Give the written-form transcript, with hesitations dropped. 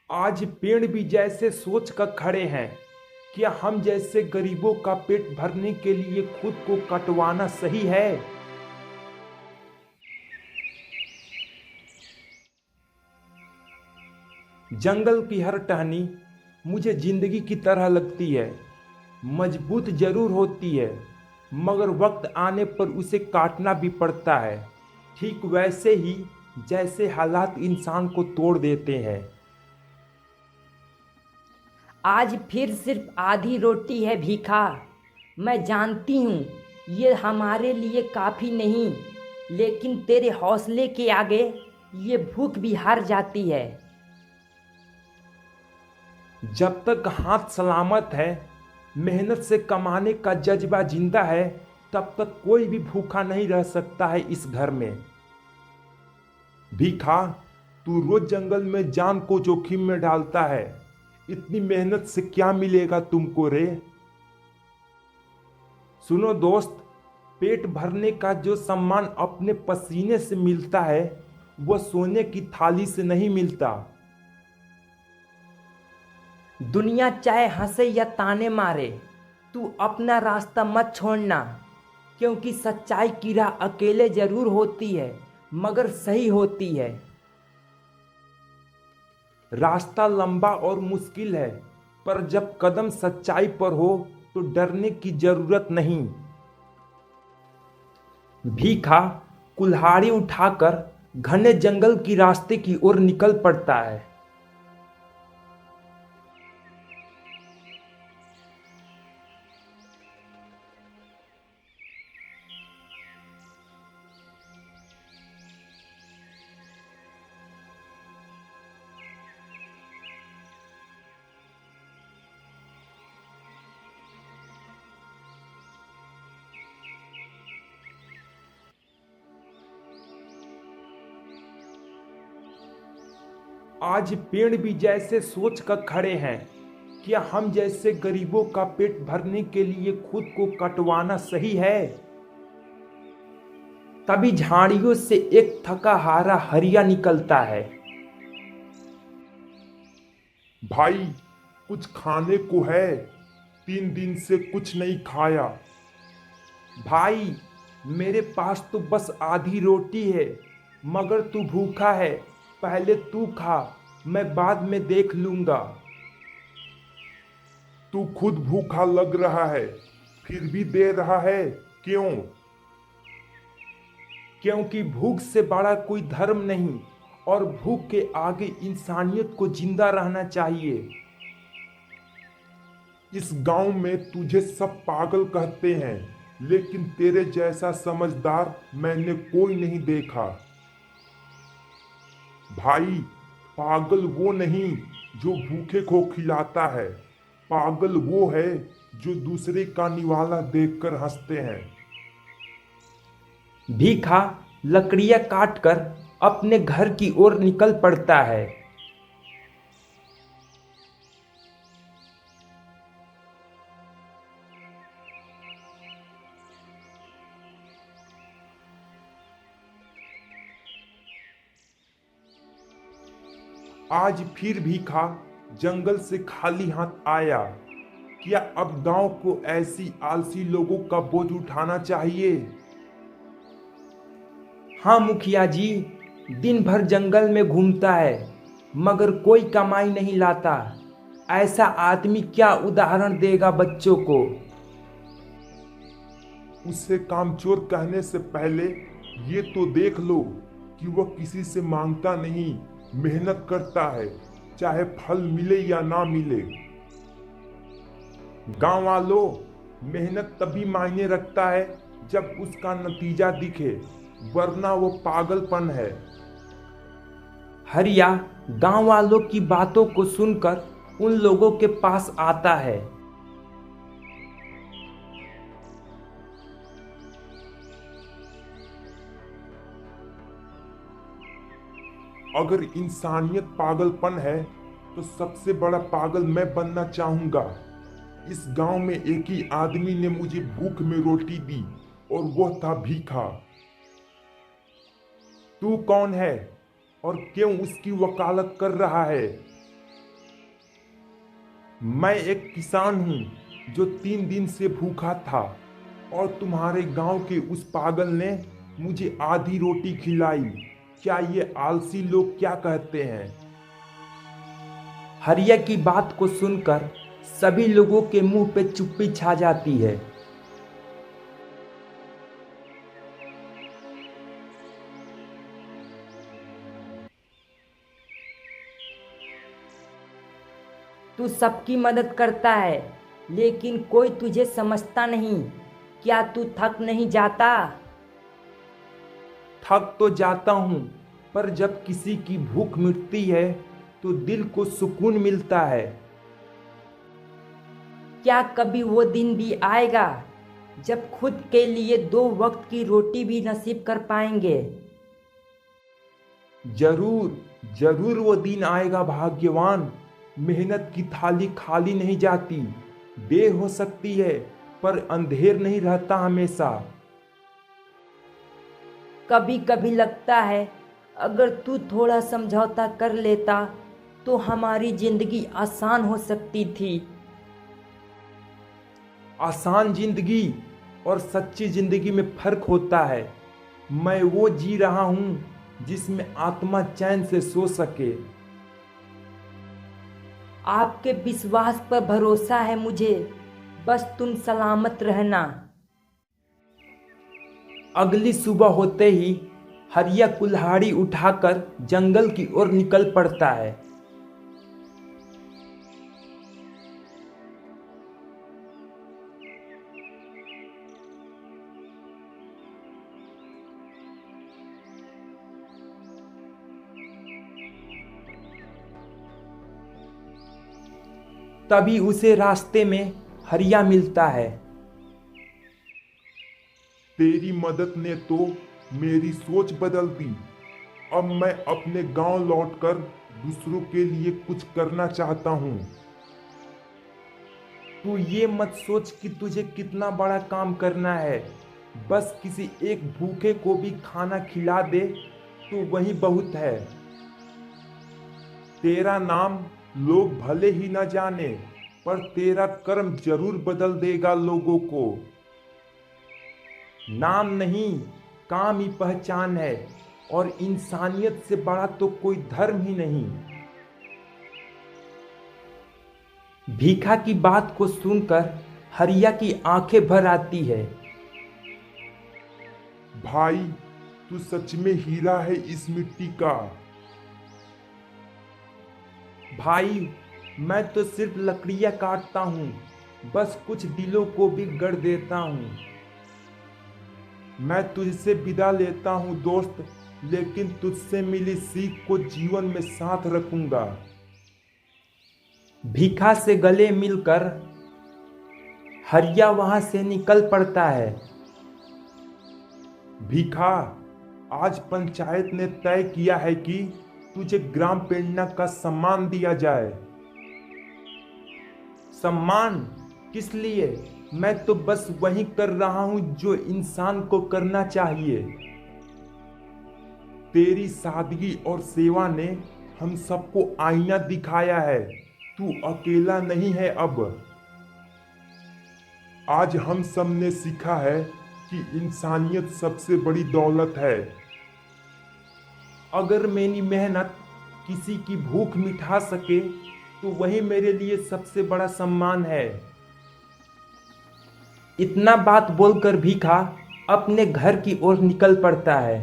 आज पेड़ भी जैसे सोच कर खड़े हैं। क्या हम जैसे गरीबों का पेट भरने के लिए खुद को कटवाना सही है? जंगल की हर टहनी मुझे जिंदगी की तरह लगती है। मजबूत जरूर होती है, मगर वक्त आने पर उसे काटना भी पड़ता है। ठीक वैसे ही जैसे हालात इंसान को तोड़ देते हैं। आज फिर सिर्फ आधी रोटी है भीखा। मैं जानती हूँ ये हमारे लिए काफ़ी नहीं, लेकिन तेरे हौसले के आगे ये भूख भी हार जाती है। जब तक हाथ सलामत है, मेहनत से कमाने का जज्बा जिंदा है, तब तक कोई भी भूखा नहीं रह सकता है इस घर में। भीखा, तू रोज जंगल में जान को जोखिम में डालता है। इतनी मेहनत से क्या मिलेगा तुमको रे? सुनो दोस्त, पेट भरने का जो सम्मान अपने पसीने से मिलता है, वह सोने की थाली से नहीं मिलता। दुनिया चाहे हंसे या ताने मारे, तू अपना रास्ता मत छोड़ना, क्योंकि सच्चाई की राह अकेले जरूर होती है, मगर सही होती है। रास्ता लंबा और मुश्किल है, पर जब कदम सच्चाई पर हो तो डरने की जरूरत नहीं। भीखा कुल्हाड़ी उठाकर घने जंगल की रास्ते की ओर निकल पड़ता है। आज पेड़ भी जैसे सोच कर खड़े हैं। क्या हम जैसे गरीबों का पेट भरने के लिए खुद को कटवाना सही है? तभी झाड़ियों से एक थका हारा हरिया निकलता है। भाई, कुछ खाने को है? 3 दिन से कुछ नहीं खाया। भाई, मेरे पास तो बस आधी रोटी है, मगर तू भूखा है। पहले तू खा, मैं बाद में देख लूंगा। तू खुद भूखा लग रहा है, फिर भी दे रहा है, क्यों? क्योंकि भूख से बड़ा कोई धर्म नहीं, और भूख के आगे इंसानियत को जिंदा रहना चाहिए। इस गांव में तुझे सब पागल कहते हैं, लेकिन तेरे जैसा समझदार मैंने कोई नहीं देखा। भाई, पागल वो नहीं जो भूखे को खिलाता है। पागल वो है जो दूसरे का निवाला देखकर हंसते हैं। भीखा लकड़ियां काटकर अपने घर की ओर निकल पड़ता है। आज फिर भीखा जंगल से खाली हाथ आया। क्या अब गांव को ऐसी आलसी लोगों का बोझ उठाना चाहिए? हाँ मुखिया जी, दिन भर जंगल में घूमता है, मगर कोई कमाई नहीं लाता। ऐसा आदमी क्या उदाहरण देगा बच्चों को? उससे कामचोर कहने से पहले ये तो देख लो कि वह किसी से मांगता नहीं, मेहनत करता है, चाहे फल मिले या ना मिले। गांव वालों, मेहनत तभी मायने रखता है जब उसका नतीजा दिखे, वरना वो पागलपन है। हरिया गांव वालों की बातों को सुनकर उन लोगों के पास आता है। अगर इंसानियत पागलपन है तो सबसे बड़ा पागल मैं बनना चाहूंगा। इस गांव में एक ही आदमी ने मुझे भूख में रोटी दी, और वह था भीखा। तू कौन है और क्यों उसकी वकालत कर रहा है? मैं एक किसान हूँ जो 3 दिन से भूखा था और तुम्हारे गांव के उस पागल ने मुझे आधी रोटी खिलाई। क्या ये आलसी लोग क्या कहते हैं? हरिया की बात को सुनकर सभी लोगों के मुंह पे चुप्पी छा जाती है। तू सबकी मदद करता है लेकिन कोई तुझे समझता नहीं। क्या तू थक नहीं जाता? थक तो जाता हूँ, पर जब किसी की भूख मिटती है तो दिल को सुकून मिलता है। क्या कभी वो दिन भी आएगा जब खुद के लिए 2 वक्त की रोटी भी नसीब कर पाएंगे? जरूर जरूर वो दिन आएगा भाग्यवान। मेहनत की थाली खाली नहीं जाती। देर हो सकती है पर अंधेर नहीं रहता हमेशा। कभी कभी लगता है अगर तू थोड़ा समझौता कर लेता तो हमारी जिंदगी आसान हो सकती थी। आसान जिंदगी और सच्ची जिंदगी में फर्क होता है। मैं वो जी रहा हूँ जिसमें आत्मा चैन से सो सके। आपके विश्वास पर भरोसा है मुझे, बस तुम सलामत रहना। अगली सुबह होते ही हरिया कुल्हाड़ी उठाकर जंगल की ओर निकल पड़ता है। तभी उसे रास्ते में हरिया मिलता है। तेरी मदद ने तो मेरी सोच बदल दी। अब मैं अपने गांव लौटकर दूसरों के लिए कुछ करना चाहता हूँ। तू ये मत सोच कि तुझे कितना बड़ा काम करना है। बस किसी एक भूखे को भी खाना खिला दे तो वही बहुत है। तेरा नाम लोग भले ही न जाने, पर तेरा कर्म जरूर बदल देगा लोगों को। नाम नहीं, काम ही पहचान है, और इंसानियत से बड़ा तो कोई धर्म ही नहीं। भीखा की बात को सुनकर हरिया की आंखें भर आती है। भाई, तू सच में हीरा है इस मिट्टी का। भाई, मैं तो सिर्फ लकड़ियां काटता हूँ, बस कुछ दिलों को भी गढ़ देता हूँ। मैं तुझसे विदा लेता हूँ दोस्त, लेकिन तुझसे मिली सीख को जीवन में साथ रखूंगा। भीखा से गले मिलकर हरिया वहां से निकल पड़ता है। भीखा, आज पंचायत ने तय किया है कि तुझे ग्राम प्रेरणा का सम्मान दिया जाए। सम्मान? किस लिए? मैं तो बस वही कर रहा हूं जो इंसान को करना चाहिए। तेरी सादगी और सेवा ने हम सबको आईना दिखाया है। तू अकेला नहीं है। अब आज हम सब ने सीखा है कि इंसानियत सबसे बड़ी दौलत है। अगर मेरी मेहनत किसी की भूख मिटा सके तो वही मेरे लिए सबसे बड़ा सम्मान है। इतना बात बोलकर भीखा अपने घर की ओर निकल पड़ता है।